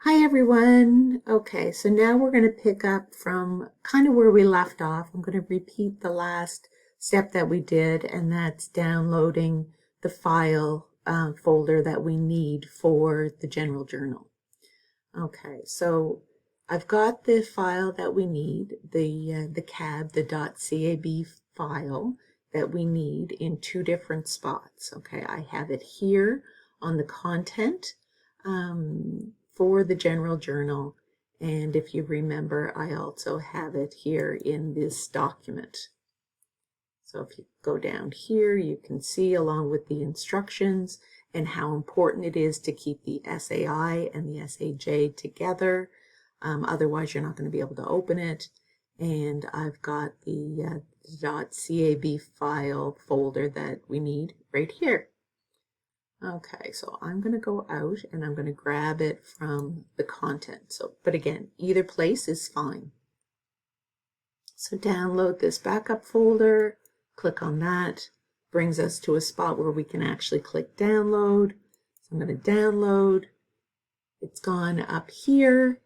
Hi everyone. Okay, so now we're going to pick up from kind of where we left off. I'm going to repeat the last step that we did, and that's downloading the file folder that we need for the general journal. Okay, so I've got the file that we need, the CAB, the .cab file that we need in two different spots. Okay, I have it here on the content for the general journal, and if you remember, I also have it here in this document. So if you go down here, you can see along with the instructions and how important it is to keep the SAI and the SAJ together. Otherwise, you're not going to be able to open it. And I've got the .cab file folder that we need right here. Okay, so I'm going to go out and I'm going to grab it from the content. So, but again, either place is fine. So download this backup folder, click on that, brings us to a spot where we can actually click download. So I'm going to download. It's gone up here.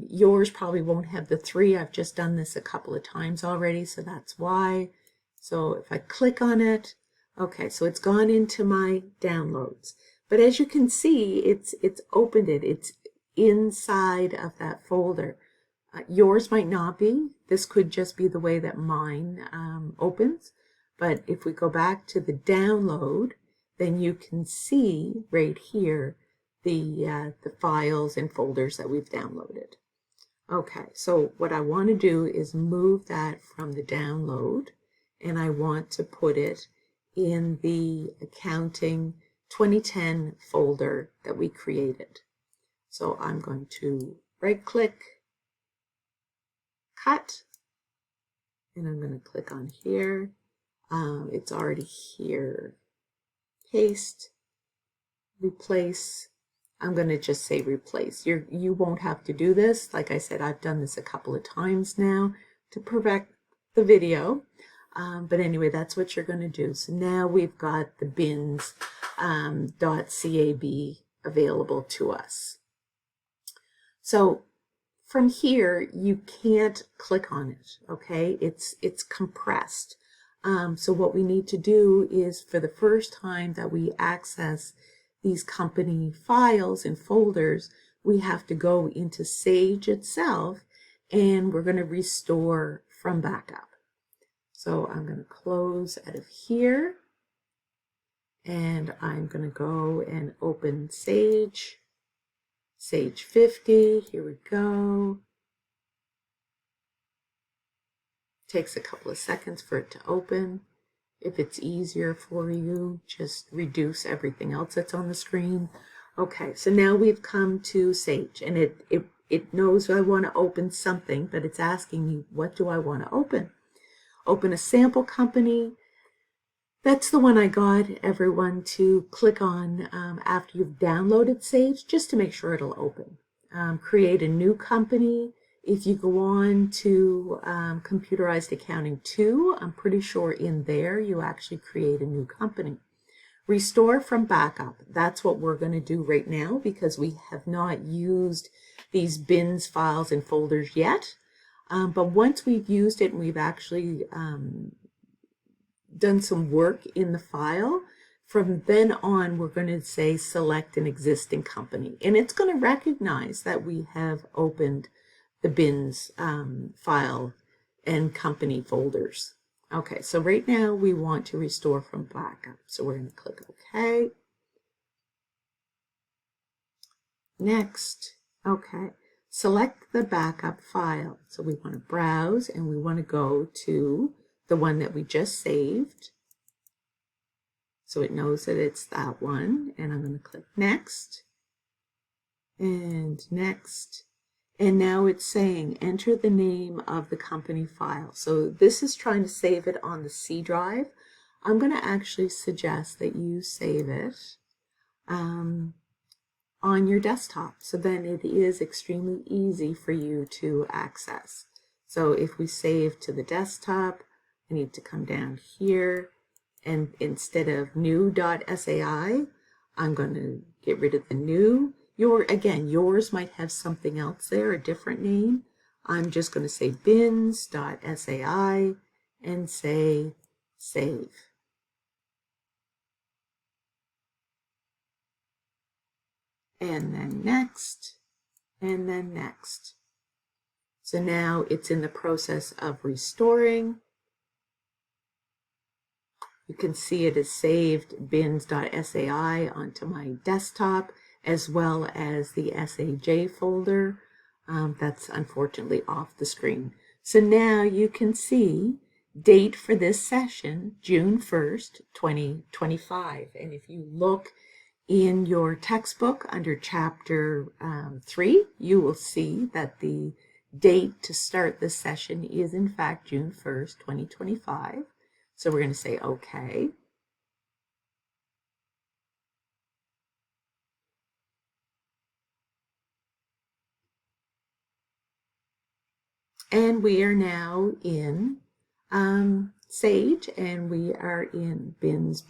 Yours probably won't have the 3. I've just done this a couple of times already, so that's why. So if I click on it, okay, so it's gone into my downloads. But as you can see, it's opened it. It's inside of that folder. Yours might not be. This could just be the way that mine opens. But if we go back to the download, then you can see right here the files and folders that we've downloaded. Okay, so what I want to do is move that from the download, and I want to put it in the accounting 2010 folder that we created. So I'm going to right click, cut, and I'm going to click on here. It's already here. Paste, replace. I'm going to just say replace. You won't have to do this. Like I said, I've done this a couple of times now to perfect the video. But anyway, that's what you're going to do. So now we've got the bins .cab available to us. So from here, you can't click on it, okay? It's compressed. So what we need to do is, for the first time that we access these company files and folders, we have to go into Sage itself, and we're going to restore from backup. So I'm going to close out of here, and I'm going to go and open Sage. Sage 50, here we go. Takes a couple of seconds for it to open. If it's easier for you, just reduce everything else that's on the screen. Okay, so now we've come to Sage, and it knows I want to open something, but it's asking me, what do I want to open? Open a sample company. That's the one I got everyone to click on after you've downloaded Sage, just to make sure it'll open. Create a new company. If you go on to Computerized Accounting 2, I'm pretty sure in there you actually create a new company. Restore from backup. That's what we're going to do right now because we have not used these bins, files, and folders yet. But once we've used it and we've actually done some work in the file, from then on we're going to say select an existing company. And it's going to recognize that we have opened the bins file and company folders. Okay, so right now we want to restore from backup. So we're going to click OK. Next, okay, select the backup file. So we want to browse and we want to go to the one that we just saved. So it knows that it's that one. And I'm going to click next and next. And now it's saying enter the name of the company file. So this is trying to save it on the C drive. I'm going to actually suggest that you save it on your desktop. So then it is extremely easy for you to access. So if we save to the desktop, I need to come down here, and instead of new.sai, I'm going to get rid of the new. yours might have something else there, a different name. I'm just going to say bins.sai and say save. And then next, and then next. So now it's in the process of restoring. You can see it is saved bins.sai onto my desktop, as well as the SAJ folder. That's unfortunately off the screen. So now you can see date for this session, June 1st, 2025. And if you look in your textbook under chapter 3, you will see that the date to start this session is in fact June 1st, 2025. So we're going to say OK. And we are now in Sage, and we are in bins.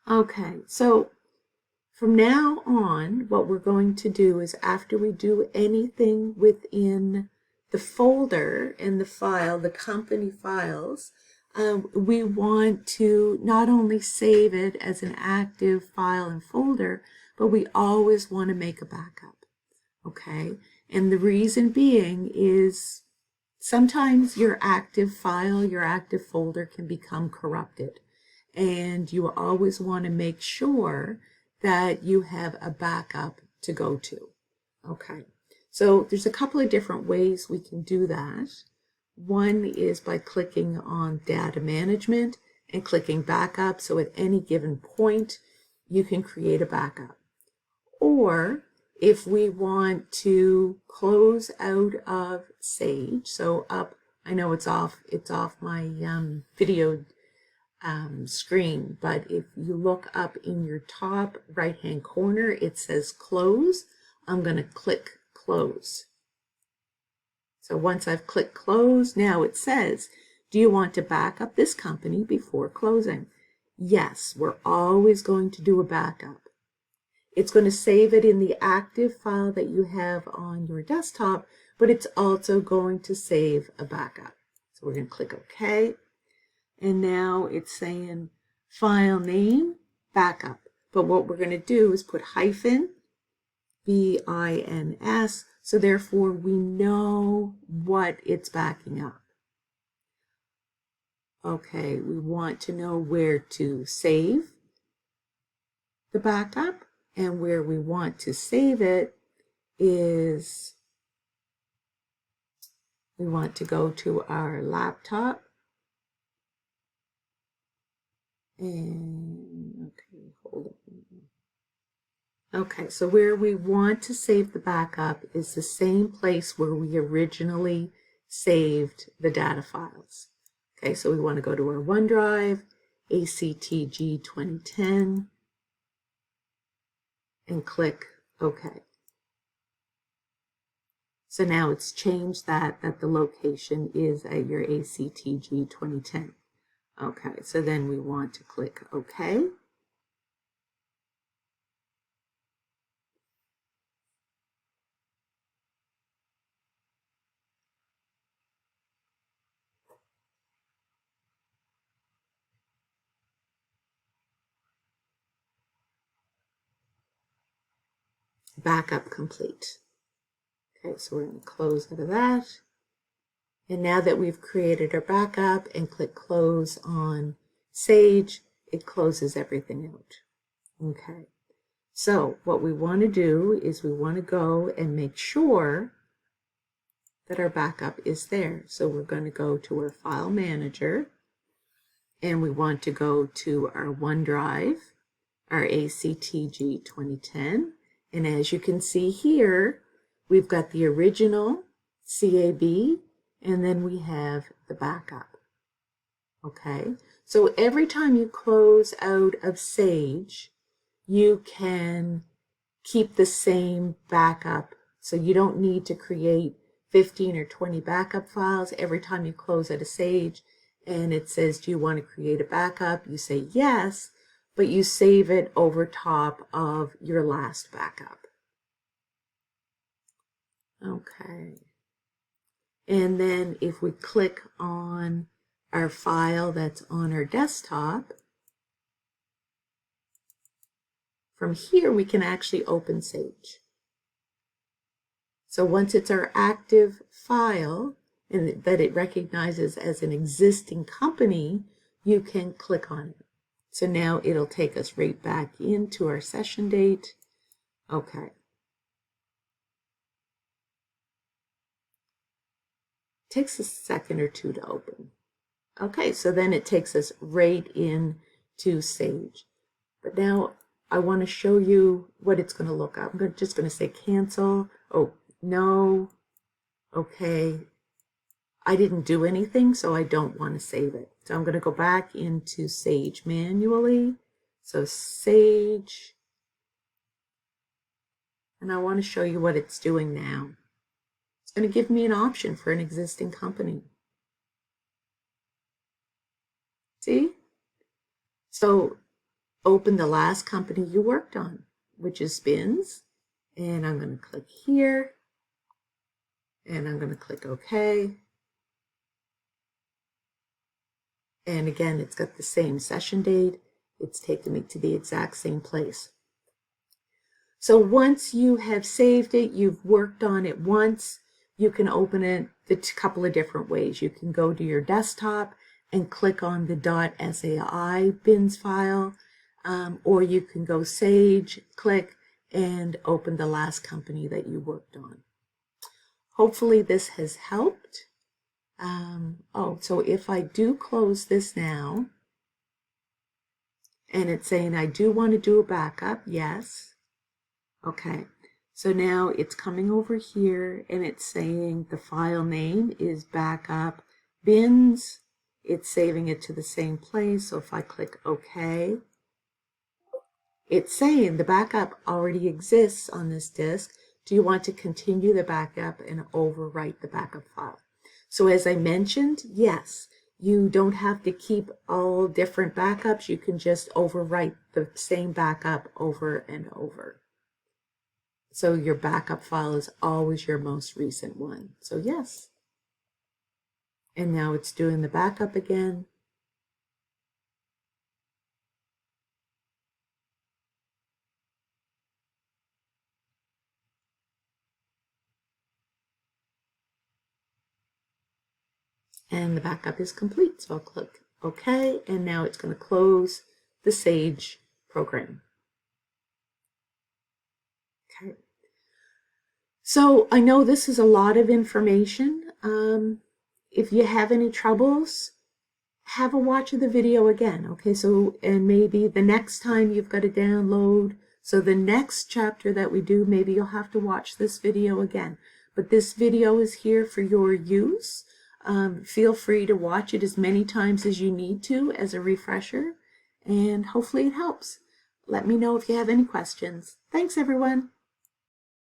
Okay, so from now on, what we're going to do is after we do anything within the folder and the file, the company files, we want to not only save it as an active file and folder, but we always want to make a backup. Okay, and the reason being is sometimes your active file, your active folder can become corrupted, and you always want to make sure that you have a backup to go to. Okay, so there's a couple of different ways we can do that. One is by clicking on Data Management and clicking Backup, so at any given point you can create a backup. Or if we want to close out of Sage, so up, I know it's off my video screen, but if you look up in your top right hand corner, it says close. I'm going to click close. So once I've clicked close, now it says, do you want to back up this company before closing? Yes, we're always going to do a backup. It's going to save it in the active file that you have on your desktop, but it's also going to save a backup. So we're going to click OK. And now it's saying file name, backup. But what we're going to do is put hyphen, BINS, so therefore we know what it's backing up. Okay, we want to know where to save the backup, and where we want to save it is we want to go to our laptop. And okay, hold on. Okay, so where we want to save the backup is the same place where we originally saved the data files. Okay, so we want to go to our OneDrive, ACTG 2010, and click OK. So now it's changed that the location is at your ACTG 2010. Okay, so then we want to click OK. Backup complete. Okay, so we're going to close out of that. And now that we've created our backup and click close on Sage, it closes everything out. Okay, so what we want to do is we want to go and make sure that our backup is there. So we're going to go to our file manager, and we want to go to our OneDrive, our ACTG 2010. And as you can see here, we've got the original CAB, and then we have the backup. Okay, so every time you close out of Sage, you can keep the same backup. So you don't need to create 15 or 20 backup files. Every time you close out of Sage and it says, do you want to create a backup? You say yes. but you save it over top of your last backup. Okay. And then if we click on our file that's on our desktop, from here we can actually open Sage. So once it's our active file and that it recognizes as an existing company, you can click on it. So now it'll take us right back into our session date. Okay. Takes a second or two to open. Okay, so then it takes us right into Sage. But now I want to show you what it's going to look up. I'm just going to say cancel. Oh, no. Okay. I didn't do anything, so I don't want to save it. So I'm going to go back into Sage manually. So Sage. And I want to show you what it's doing now. It's going to give me an option for an existing company. See? So open the last company you worked on, which is Spins. And I'm going to click here. And I'm going to click OK. And again, it's got the same session date. It's taken me to the exact same place. So once you have saved it, you've worked on it once, you can open it a couple of different ways. You can go to your desktop and click on the .sai bins file, or you can go Sage, click, and open the last company that you worked on. Hopefully this has helped. So if I do close this now, and it's saying I do want to do a backup, yes. Okay, so now it's coming over here and it's saying the file name is backup bins. It's saving it to the same place. So if I click OK, it's saying the backup already exists on this disk. Do you want to continue the backup and overwrite the backup file? So as I mentioned, yes, you don't have to keep all different backups. You can just overwrite the same backup over and over. So your backup file is always your most recent one. So yes. And now it's doing the backup again. And the backup is complete. So I'll click OK, and now it's going to close the Sage program. Okay. So I know this is a lot of information. If you have any troubles, have a watch of the video again. Okay, so and maybe the next time you've got to download. So the next chapter that we do, maybe you'll have to watch this video again. But this video is here for your use. Feel free to watch it as many times as you need to as a refresher, and hopefully it helps. Let me know if you have any questions. Thanks, everyone.